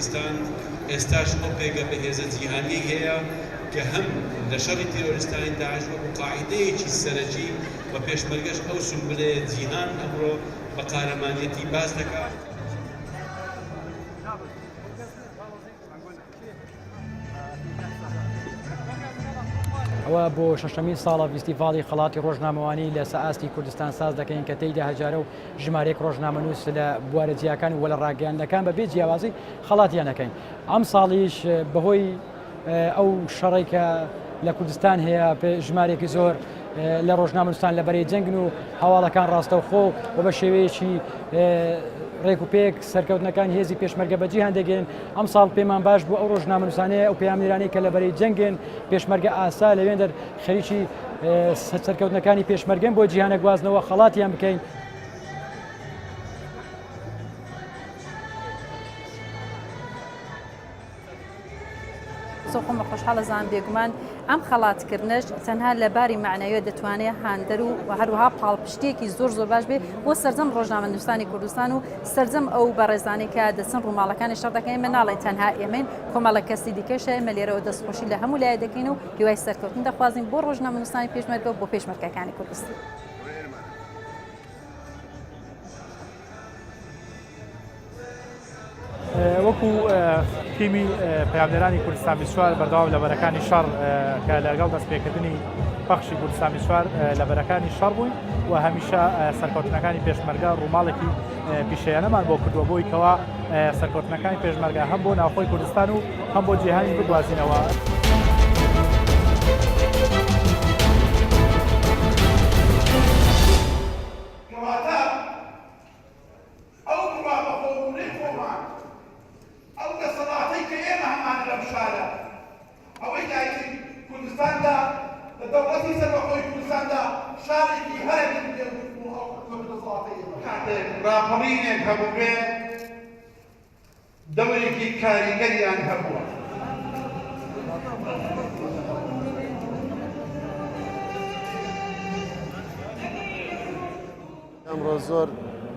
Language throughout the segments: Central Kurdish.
کوردستان ئێستاش ئەو پێگە بەهێزە جیهانی هەیە کە هەم لە شەڕی تیرۆریستانی داعش وەکو قاعیدەیەکی سەرەکی و پێشمەرگەش ئەو سومبلەیە جیهان ئەمڕۆ بە قارەمانیەتی باز دەکات. ئەوە بۆ شەشەمین ساڵە فیستیڤاڵی خەڵاتی ڕۆژنامەوانی لە سەئاستی کوردستان ساز دەکەین کە تێیدا هەجارە و ژمارەیەک ڕۆژنامەنووس لە بوارە جیاکان و لە ڕاگەیاندەکان بەبێ جیاوازی خەڵاتیان دەکەین. ئەم ساڵیش بەهۆی ئەو شەڕی کە لە کوردستان هەیە ژمارێکی زۆر لە ڕۆژنامەنووسان لە بەرەی جەنگن و هەواڵەکان ڕاستەوخۆ و بە شێوەیەکی ڕێکوپێک سەرکەوتنەکانی هێزی پێشمەرگە بەجی هەندێکن. ئەم ساڵ پێمان باش بوو ئەو ڕۆژنامەنووسانەیە ئەو پەیامنێرانەی کە لە بەرەی جەنگن پێشمەرگە ئاسا لەوێن دەر خەریکی سەرکەوتنەکانی پێشمەرگەن بۆ جیهانە گوازنەوە خەڵاتیان بکەین. خۆم بە خۆشحاڵە زان بێگومان ئەم خەڵاتکردنش تەنها لە باری معنەوە دەتوانێت هاندەر و هەروەها پاڵپشتێکی زۆر باش بێت بۆ سەرجەم ڕۆژنامەنووسانی کوردستان و سەرجەم ئەو بەڕێزانەی کە دەچن ڕووماڵەکانی شەڕ دەکەین ئێمە ناڵێن تەنها ئێمەین کۆمەڵە کەسی دیکەشە ئێمە لێرەوە دەستخۆشی لە هەموو لای دەکەین و هیوای سەرکەوتن دەخوازین بۆ ڕۆژنامەنووسانی پێشمەرگە و بۆ پێشمەرگەکانی کوردستان. وەکو تیمی پەیامنێرانی کوردستان 24 بەردەوام لە بەرەکانی شەڕ کە لەگەڵ دەستپێکردنی بەخشی کوردستان 24 لە بەرەکانی شەڕ بووین و هەمیشە سەرکەوتنەکانی پێشمەرگە ڕووماڵێکی پیشەیانەمان بۆ کردووە بۆی کەوا سەرکەوتنەکانی پێشمەرگە هەم بۆ ناوخۆی کوردستان و هەم بۆ جیهانی بگوازینەوە. راپەڕینێک هەبوو بێ دەورێکی کاریگەریان هەبووە. ئەمڕۆ زۆر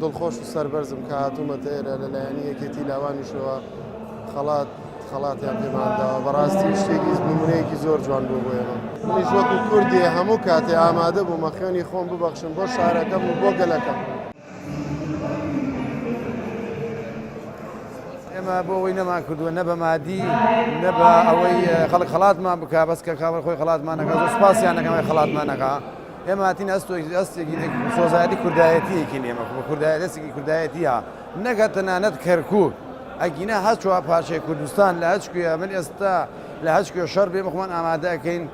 دڵخۆش و سەربەرزم کە هاتوومەتە ئێرە لەلایەنی یەکێتی لاوانیشەوە خەڵاتیان پێمانداوە. بەڕاستی شتێکی نمونەیەکی زۆر جوان بوو بۆ ئێمە. منیش وەکو کوردی هەموو کاتێ ئامادە بوومە خوێنی خۆم ببەخشم بۆ شارەکەم و بۆ گەلەکەم. ئێمە بۆ ئەوەی نەمان کردووە نە بە مادی نە بە ئەوەی خەڵک خەڵاتمان بکە بەس کە کاوە خۆی خەڵاتمان نەکات و سوپاسیان نەکەم خەڵاتمان نەکا. ئێمە هاتین ئەستێکی سۆزایەتی کوردایەتیەکی ئێمە کوردایەتێکی کوردایەتیە نەکە تەنانەت کەرکوو ئەگینە هەچوە پارچەی کوردستان لە هەچکوێ من ئێستا لە هەچکوێ شەڕ بێ بخۆمان ئامادە ئەەکەین.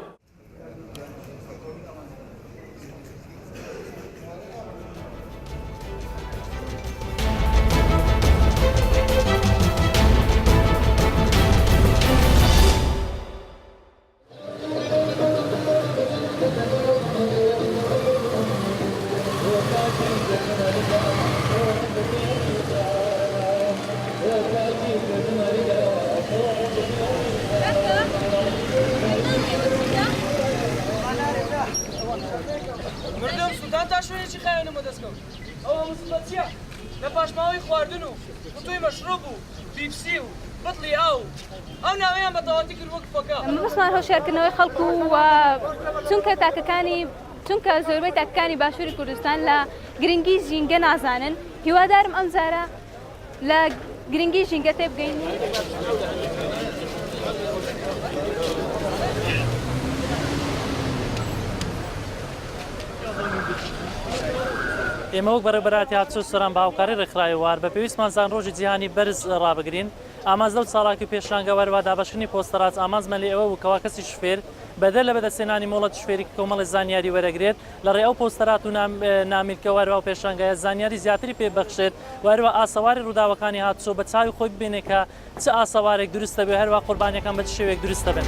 مردم سوتان تا شوێنێکی خایەنەوە دەستکەوت ئەوە مسڵەتیە لە پاشماوەی خواردن و قوتووی مەشروب و پیپسی و بەتڵی ئاو ئەو ناوەیان بە تەواتی کرد وەک فەکە. بەسمان هۆشیارکردنەوەی خەڵکو و چونکە تاکەکانی چونکە زۆربەی تاکەکانی باشووری کوردستان لە گرنگی ژینگە نازانن هیوادارم ئەم جارە لە گرنگی ژینگە تێبگەین. ئێمە وەک بەڕێبەراتی هاتوچۆ سۆران باوکاری ڕێکخراوی وار بە پێویستمان زان ڕۆژی جیهانی بەرز ڕابگرین ئامانزە و ساڵاکی پێشانگە وەروا دابەشنی پۆستەرات ئامانزمە لێ ئەوە بووکەوە کەسی شوفێر بەدەل لە بەدەستێنانی مۆڵەت شوفێری کۆمەڵی زانیاری وەرەگرێت لە ڕێ ئەو پۆستەرات و نامیلکە وەروا و پێشانگەیە زانیاری زیاتری پێبەخشێت وەروە ئاسەواری ڕووداوەکانی هاتوچۆ بە چاوی خۆی ببینێت کە چه ئاسەوارێک دروستە بێ هەروە قوربانیەکان بە چ شێوێک دروستە بن.